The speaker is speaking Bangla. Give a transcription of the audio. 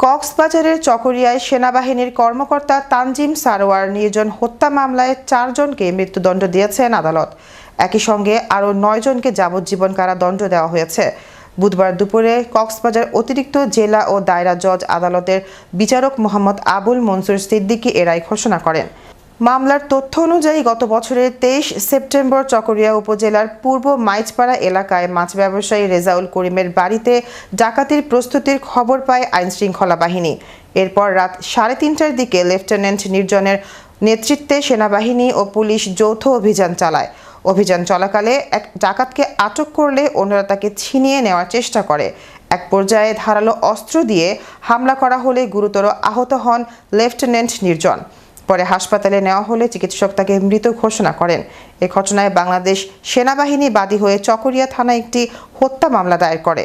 কক্সবাজারের চকরিয়ায় সেনাবাহিনীর কর্মকর্তা তানজিম সারোয়ার নির্জন হত্যা মামলায় 4 জনকে মৃত্যুদণ্ড দিয়েছেন আদালত। একই সঙ্গে আরও 9 জনকে যাবজ্জীবন কারাদণ্ড দেওয়া হয়েছে। বুধবার দুপুরে কক্সবাজার অতিরিক্ত জেলা ও দায়রা জজ আদালতের বিচারক মোহাম্মদ আবুল মনসুর সিদ্দিকী এ রায় ঘোষণা করেন। মামলার তথ্য অনুযায়ী গত বছরের 23 সেপ্টেম্বর চকরিয়া উপজেলার পূর্ব মাইজপাড়া এলাকায় মাছ ব্যবসায়ী রেজাউল করিমের বাড়িতে ডাকাতির প্রস্তুতির খবর পায় আইনশৃঙ্খলা বাহিনী। এরপর রাত 3:30টার দিকে লেফটেন্যান্ট নির্জনের নেতৃত্বে সেনাবাহিনী ও পুলিশ যৌথ অভিযান চালায়। অভিযান চলাকালে এক ডাকাতকে আটক করলে অন্যরা তাকে ছিনিয়ে নেওয়ার চেষ্টা করে। এক পর্যায়ে ধারালো অস্ত্র দিয়ে হামলা করা হলে গুরুতর আহত হন লেফটেন্যান্ট নির্জন। পরে হাসপাতালে নেওয়া হলে চিকিৎসক তাকে মৃত ঘোষণা করেন। এ ঘটনায় বাংলাদেশ সেনাবাহিনী বাদী হয়ে চকরিয়া থানায় একটি হত্যা মামলা দায়ের করে।